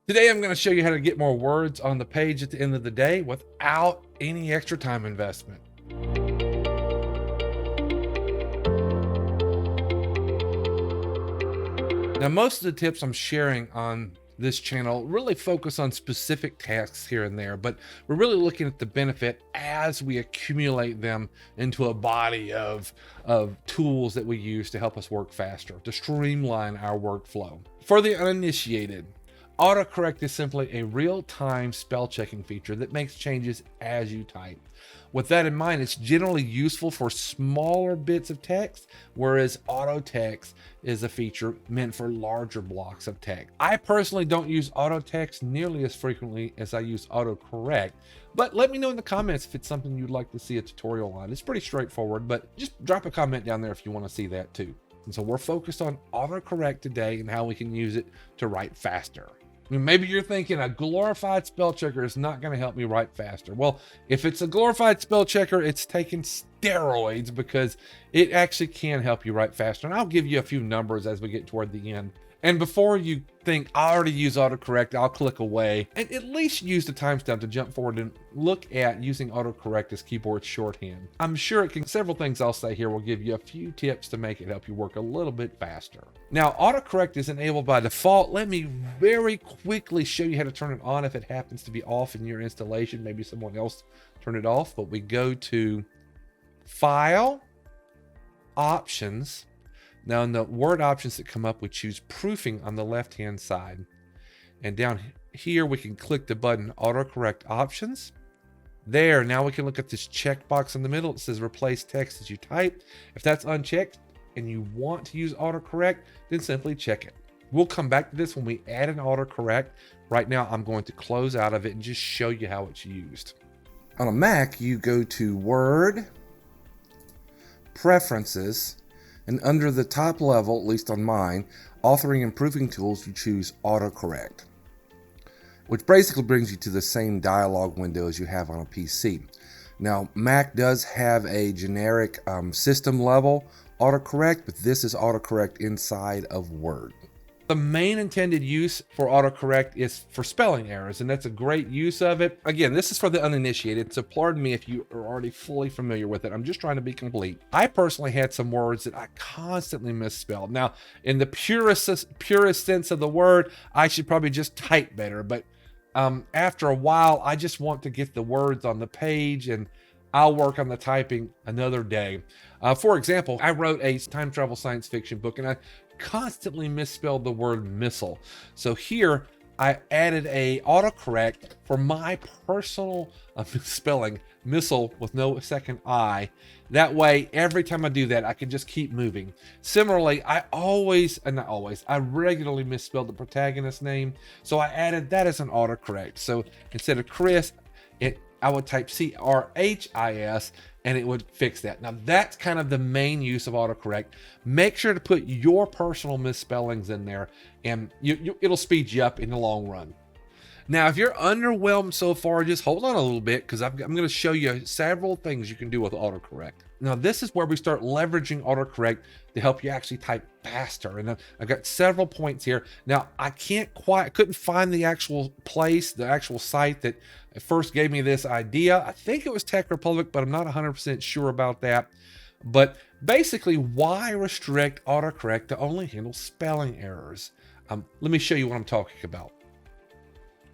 Today, I'm going to show you how to get more words on the page at the end of the day without any extra time investment. Now, most of the tips I'm sharing on this channel really focus on specific tasks here and there, but we're really looking at the benefit as we accumulate them into a body of tools that we use to help us work faster, to streamline our workflow. For the uninitiated, AutoCorrect is simply a real-time spell checking feature that makes changes as you type. With that in mind, it's generally useful for smaller bits of text, whereas auto text is a feature meant for larger blocks of text. I personally don't use auto text nearly as frequently as I use AutoCorrect, but let me know in the comments if it's something you'd like to see a tutorial on. It's pretty straightforward, but just drop a comment down there if you want to see that too. And so we're focused on AutoCorrect today and how we can use it to write faster. I mean, maybe you're thinking a glorified spell checker is not going to help me write faster. Well, if it's a glorified spell checker, it's taking steroids because it actually can help you write faster. And I'll give you a few numbers as we get toward the end. And before you think I already use AutoCorrect, I'll click away and at least use the timestamp to jump forward and look at using AutoCorrect as keyboard shorthand. I'm sure it can, several things I'll say here will give you a few tips to make it help you work a little bit faster. Now, AutoCorrect is enabled by default. Let me very quickly show you how to turn it on if it happens to be off in your installation. Maybe someone else turned it off, but we go to File, Options. Now in the word options that come up, we choose proofing on the left-hand side. And down here, we can click the button AutoCorrect Options. There, now we can look at this checkbox in the middle. It says replace text as you type. If that's unchecked and you want to use AutoCorrect, then simply check it. We'll come back to this when we add an AutoCorrect. Right now, I'm going to close out of it and just show you how it's used. On a Mac, you go to Word, Preferences, and under the top level, at least on mine, authoring and proofing tools, you choose AutoCorrect, which basically brings you to the same dialog window as you have on a PC. Now, Mac does have a generic system level AutoCorrect, but this is AutoCorrect inside of Word. The main intended use for AutoCorrect is for spelling errors, and that's a great use of it. Again, this is for the uninitiated, so pardon me if you are already fully familiar with it. I'm just trying to be complete. I personally had some words that I constantly misspelled. Now, in the purest sense of the word, I should probably just type better, but after a while, I just want to get the words on the page, and I'll work on the typing another day. For example, I wrote a time travel science fiction book, and I constantly misspelled the word missile. So here I added a AutoCorrect for my personal spelling, missile with no second I. That way, every time I do that, I can just keep moving. Similarly, I regularly misspelled the protagonist's name. So I added that as an AutoCorrect. So instead of Chris, I would type CRHIS and it would fix that. Now that's kind of the main use of AutoCorrect. Make sure to put your personal misspellings in there and it'll speed you up in the long run. Now, if you're underwhelmed so far, just hold on a little bit because I'm going to show you several things you can do with AutoCorrect. Now, this is where we start leveraging AutoCorrect to help you actually type faster. And I've got several points here. Now, I couldn't find the actual place, the actual site that first gave me this idea. I think it was Tech Republic, but I'm not 100% sure about that. But basically, why restrict AutoCorrect to only handle spelling errors? Let me show you what I'm talking about.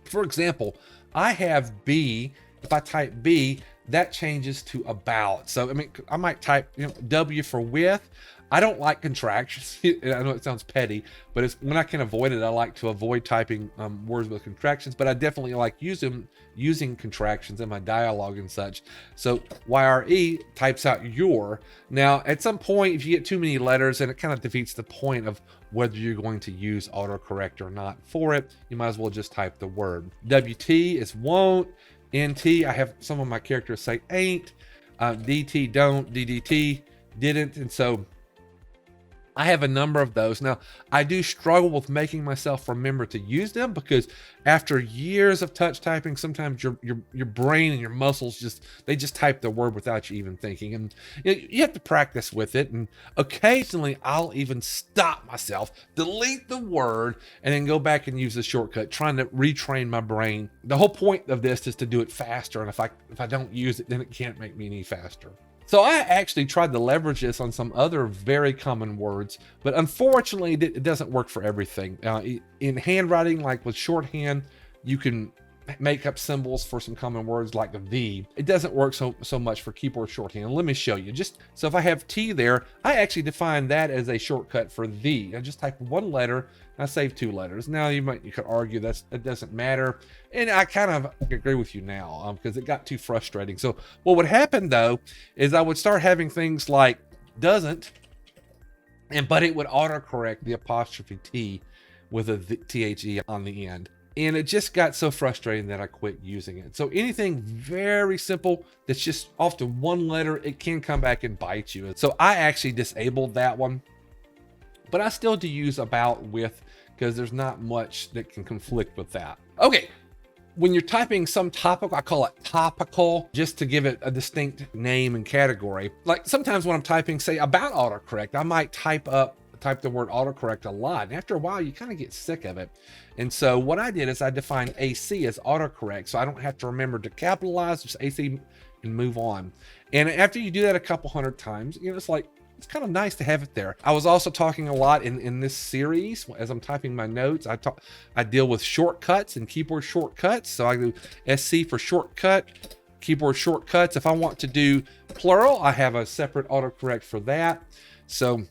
For example, I have B. If I type B, that changes to about. So, I mean, I might type W for with. I don't like contractions. I know it sounds petty, but it's when I can avoid it, I like to avoid typing words with contractions, but I definitely like using contractions in my dialogue and such. So YRE types out your. Now, at some point, if you get too many letters, and it kind of defeats the point of whether you're going to use AutoCorrect or not for it, you might as well just type the word. WT is won't. NT, I have some of my characters say ain't. DT don't. DDT didn't. And so I have a number of those. Now, I do struggle with making myself remember to use them because after years of touch typing, sometimes your brain and your muscles just type the word without you even thinking. And you have to practice with it. And occasionally I'll even stop myself, delete the word, and then go back and use the shortcut, trying to retrain my brain. The whole point of this is to do it faster. And if I don't use it, then it can't make me any faster. So I actually tried to leverage this on some other very common words, but unfortunately it doesn't work for everything. In handwriting, like with shorthand, you can make up symbols for some common words like the. It doesn't work so much for keyboard shorthand. Let me show you. So if I have T there, I actually define that as a shortcut for the. I just type one letter, and I save 2 letters. Now you could argue it doesn't matter, and I kind of agree with you now because it got too frustrating. So what would happen though is I would start having things like doesn't, but it would autocorrect the apostrophe T with a THE on the end. And it just got so frustrating that I quit using it. So anything very simple that's just often one letter, it can come back and bite you. So I actually disabled that one, but I still do use about with because there's not much that can conflict with that. Okay, when you're typing some topic, I call it topical, just to give it a distinct name and category. Like sometimes when I'm typing, say about AutoCorrect, I might type the word AutoCorrect a lot. And after a while, you kind of get sick of it. And so what I did is I defined AC as AutoCorrect, so I don't have to remember to capitalize, just AC and move on. And after you do that a couple hundred times, it's kind of nice to have it there. I was also talking a lot in this series as I'm typing my notes. I deal with shortcuts and keyboard shortcuts. So I do SC for shortcut, keyboard shortcuts. If I want to do plural, I have a separate AutoCorrect for that. So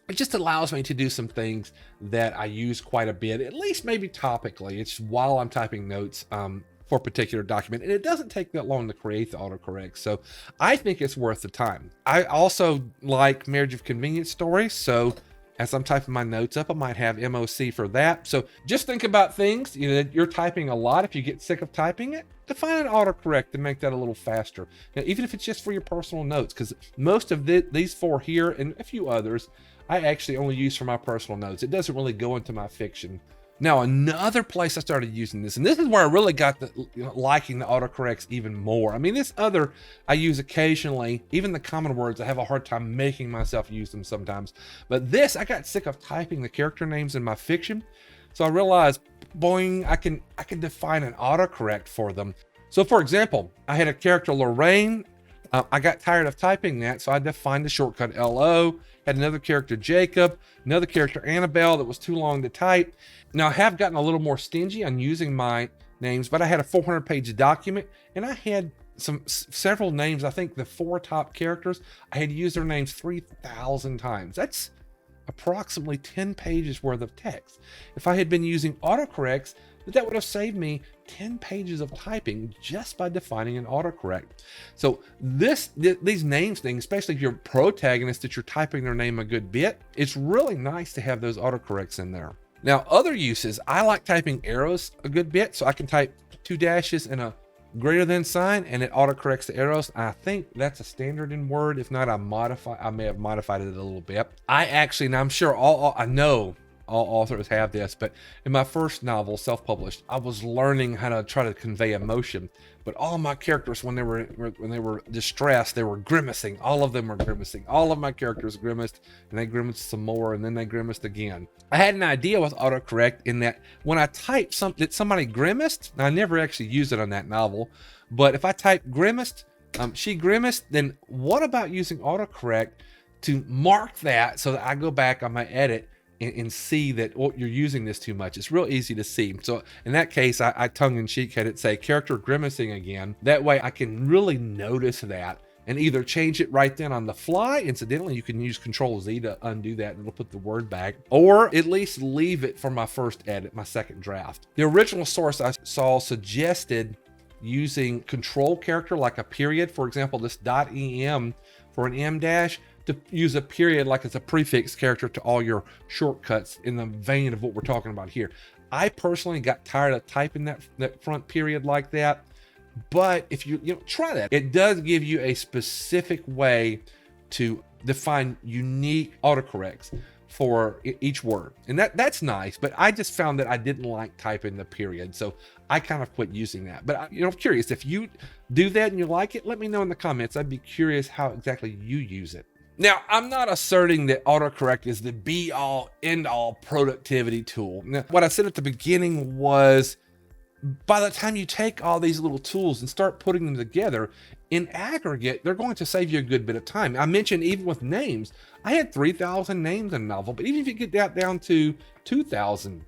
it just allows me to do some things that I use quite a bit, at least maybe topically. It's while I'm typing notes for a particular document, and it doesn't take that long to create the AutoCorrect. So I think it's worth the time. I also like marriage of convenience stories. So as I'm typing my notes up, I might have MOC for that. So just think about things, you're typing a lot. If you get sick of typing it, define an AutoCorrect to make that a little faster. Now, even if it's just for your personal notes, because most of these 4 here and a few others, I actually only use for my personal notes. It doesn't really go into my fiction. Now, another place I started using this, and this is where I really got liking the AutoCorrects even more. I mean, this other I use occasionally. Even the common words, I have a hard time making myself use them sometimes. But this, I got sick of typing the character names in my fiction. So I realized, boing, I can define an AutoCorrect for them. So for example, I had a character Lorraine. I got tired of typing that, so I defined the shortcut LO. Had another character Jacob, another character Annabelle that was too long to type. Now I have gotten a little more stingy on using my names, but I had a 400-page document and I had several names. I think the 4 top characters, I had used their names 3,000 times. That's approximately 10 pages worth of text. If I had been using AutoCorrects, that would have saved me 10 pages of typing just by defining an AutoCorrect. So these names things, especially if you're a protagonist that you're typing their name a good bit, it's really nice to have those AutoCorrects in there. Now, other uses, I like typing arrows a good bit, so I can type 2 dashes and a greater than sign, and it autocorrects the arrows. I think that's a standard in Word. If not, I may have modified it a little bit. I actually, and I'm sure I know all authors have this, but in my first novel, self-published, I was learning how to try to convey emotion. But all my characters, when they were distressed, they were grimacing. All of them were grimacing. All of my characters grimaced, and they grimaced some more, and then they grimaced again. I had an idea with AutoCorrect in that when I typed something that somebody grimaced, I never actually used it on that novel, but if I type grimaced, she grimaced, then what about using AutoCorrect to mark that so that I go back on my edit and see that you're using this too much? It's real easy to see. So in that case, I tongue-in-cheek had it say character grimacing again. That way I can really notice that and either change it right then on the fly. Incidentally, you can use Control-Z to undo that and it'll put the word back, or at least leave it for my first edit, my second draft. The original source I saw suggested using control character like a period. For example, this .em for an M dash, to use a period like it's a prefix character to all your shortcuts in the vein of what we're talking about here. I personally got tired of typing that front period like that, but if you try that, it does give you a specific way to define unique autocorrects for each word. And that's nice, but I just found that I didn't like typing the period. So I kind of quit using that. But I'm curious, if you do that and you like it, let me know in the comments. I'd be curious how exactly you use it. Now, I'm not asserting that AutoCorrect is the be-all, end-all productivity tool. Now, what I said at the beginning was, by the time you take all these little tools and start putting them together, in aggregate, they're going to save you a good bit of time. I mentioned even with names, I had 3,000 names in a novel, but even if you get that down to 2,000,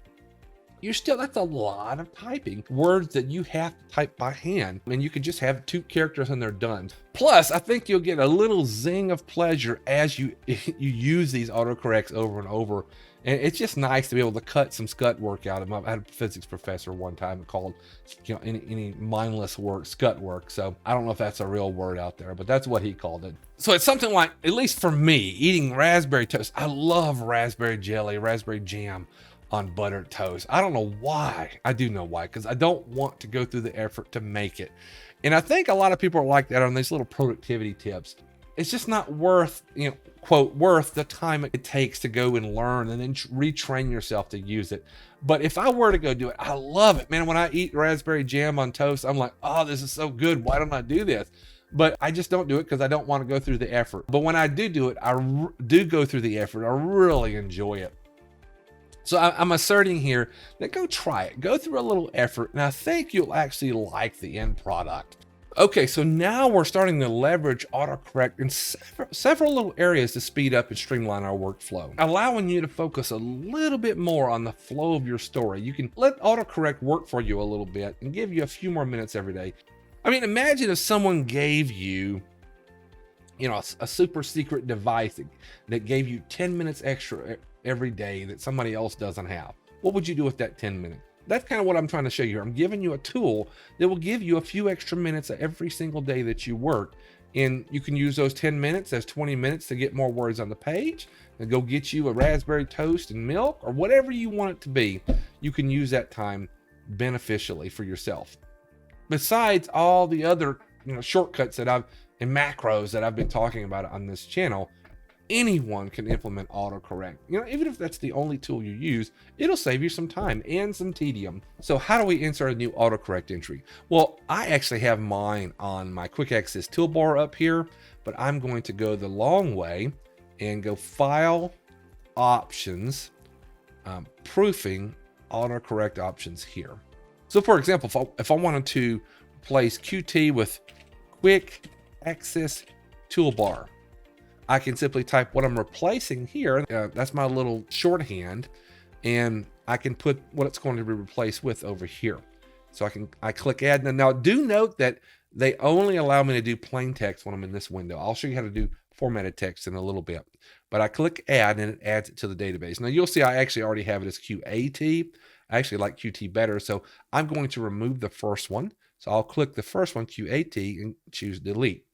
that's a lot of typing. Words that you have to type by hand, and you can just have 2 characters and they're done. Plus, I think you'll get a little zing of pleasure as you use these autocorrects over and over. And it's just nice to be able to cut some scut work out of them. I had a physics professor one time called, any mindless work, scut work. So I don't know if that's a real word out there, but that's what he called it. So it's something like, at least for me, eating raspberry toast. I love raspberry jelly, raspberry jam on buttered toast. I don't know why. I do know why, because I don't want to go through the effort to make it. And I think a lot of people are like that on these little productivity tips. It's just not worth, quote, worth the time it takes to go and learn and then retrain yourself to use it. But if I were to go do it, I love it, man. When I eat raspberry jam on toast, I'm like, oh, this is so good. Why don't I do this? But I just don't do it because I don't want to go through the effort. But when I do it, I do go through the effort. I really enjoy it. So I'm asserting here that go try it. Go through a little effort, and I think you'll actually like the end product. Okay, so now we're starting to leverage AutoCorrect in several little areas to speed up and streamline our workflow, allowing you to focus a little bit more on the flow of your story. You can let AutoCorrect work for you a little bit and give you a few more minutes every day. I mean, imagine if someone gave you, a super secret device that gave you 10 minutes extra every day that somebody else doesn't have. What would you do with that 10 minutes? That's kind of what I'm trying to show you here. I'm giving you a tool that will give you a few extra minutes every single day that you work. And you can use those 10 minutes as 20 minutes to get more words on the page and go get you a raspberry toast and milk or whatever you want it to be. You can use that time beneficially for yourself. Besides all the other shortcuts and macros that I've been talking about on this channel, anyone can implement AutoCorrect. Even if that's the only tool you use, it'll save you some time and some tedium. So how do we insert a new AutoCorrect entry? Well, I actually have mine on my quick access toolbar up here, but I'm going to go the long way and go File, Options, Proofing, AutoCorrect options here. So for example, if I wanted to replace QT with Quick Access Toolbar, I can simply type what I'm replacing here. That's my little shorthand, and I can put what it's going to be replaced with over here. So I click add. Now do note that they only allow me to do plain text when I'm in this window. I'll show you how to do formatted text in a little bit, but I click add and it adds it to the database. Now you'll see I actually already have it as QAT. I actually like QT better, so I'm going to remove the first one. So I'll click the first one, QAT, and choose delete.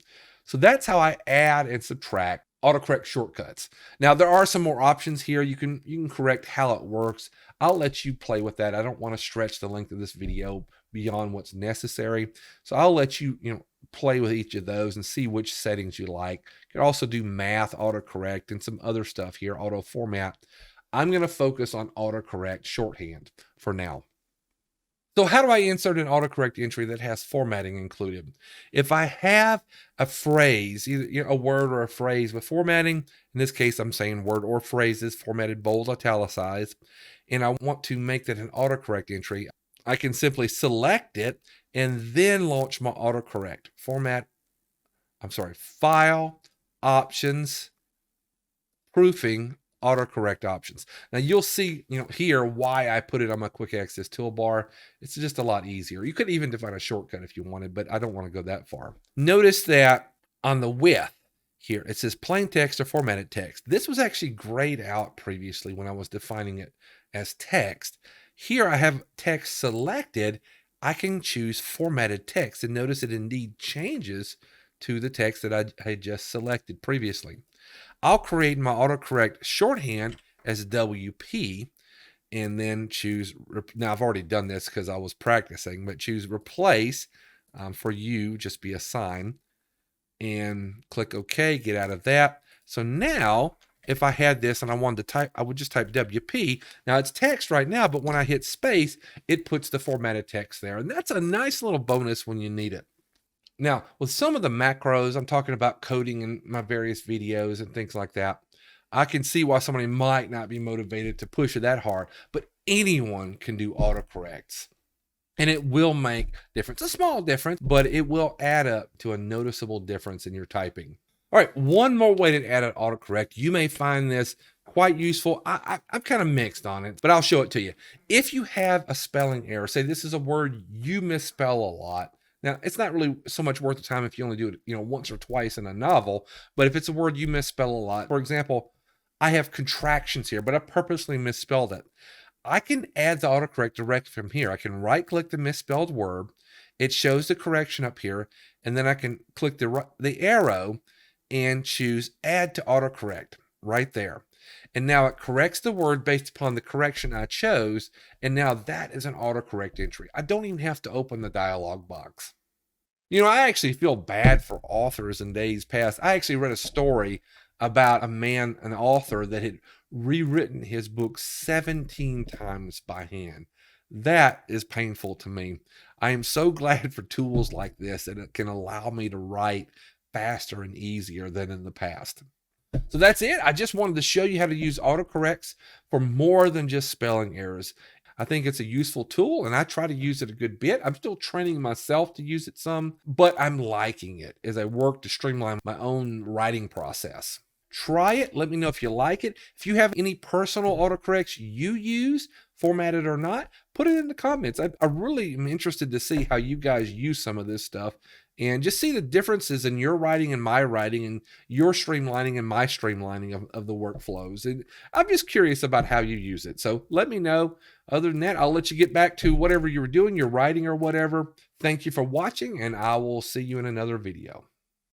So that's how I add and subtract AutoCorrect shortcuts. Now there are some more options here. You can correct how it works. I'll let you play with that. I don't want to stretch the length of this video beyond what's necessary. So I'll let you, play with each of those and see which settings you like. You can also do math AutoCorrect and some other stuff here, auto format. I'm going to focus on AutoCorrect shorthand for now. So how do I insert an AutoCorrect entry that has formatting included? If I have a phrase, either a word or a phrase with formatting, in this case I'm saying word or phrases formatted bold, italicized, and I want to make that an AutoCorrect entry, I can simply select it and then launch my AutoCorrect. File, Options, Proofing, AutoCorrect options. Now you'll see, here why I put it on my quick access toolbar. It's just a lot easier. You could even define a shortcut if you wanted, but I don't want to go that far. Notice that on the width here, it says plain text or formatted text. This was actually grayed out previously when I was defining it as text. Here I have text selected. I can choose formatted text, and notice it indeed changes to the text that I had just selected previously. I'll create my AutoCorrect shorthand as WP and then choose, now I've already done this because I was practicing, but choose replace for you, just be a sign. and click OK, get out of that. So now if I had this and I wanted to type, I would just type WP. Now it's text right now, but when I hit space, it puts the formatted text there. And that's a nice little bonus when you need it. Now, with some of the macros, I'm talking about coding in my various videos and things like that. I can see why somebody might not be motivated to push it that hard, but anyone can do autocorrects. And it will make difference, a small difference, but it will add up to a noticeable difference in your typing. All right, one more way to add an autocorrect. You may find this quite useful. I'm kind of mixed on it, but I'll show it to you. If you have a spelling error, say this is a word you misspell a lot. Now, it's not really so much worth the time if you only do it, once or twice in a novel, but if it's a word you misspell a lot, for example, I have contractions here, but I purposely misspelled it. I can add the autocorrect directly from here. I can right-click the misspelled word. It shows the correction up here, and then I can click the arrow and choose Add to AutoCorrect right there. And now it corrects the word based upon the correction I chose, and now that is an autocorrect entry. I don't even have to open the dialog box. I actually feel bad for authors in days past. I actually read a story about an author that had rewritten his book 17 times by hand. That is painful to me. I am so glad for tools like this that it can allow me to write faster and easier than in the past. So that's it. I just wanted to show you how to use autocorrects for more than just spelling errors. I think it's a useful tool, and I try to use it a good bit. I'm still training myself to use it some, but I'm liking it as I work to streamline my own writing process. Try it. Let me know if you like it. If you have any personal autocorrects you use, formatted or not, put it in the comments. I really am interested to see how you guys use some of this stuff and just see the differences in your writing and my writing and your streamlining and my streamlining of the workflows. And I'm just curious about how you use it. So let me know. Other than that, I'll let you get back to whatever you were doing, your writing or whatever. Thank you for watching, and I will see you in another video.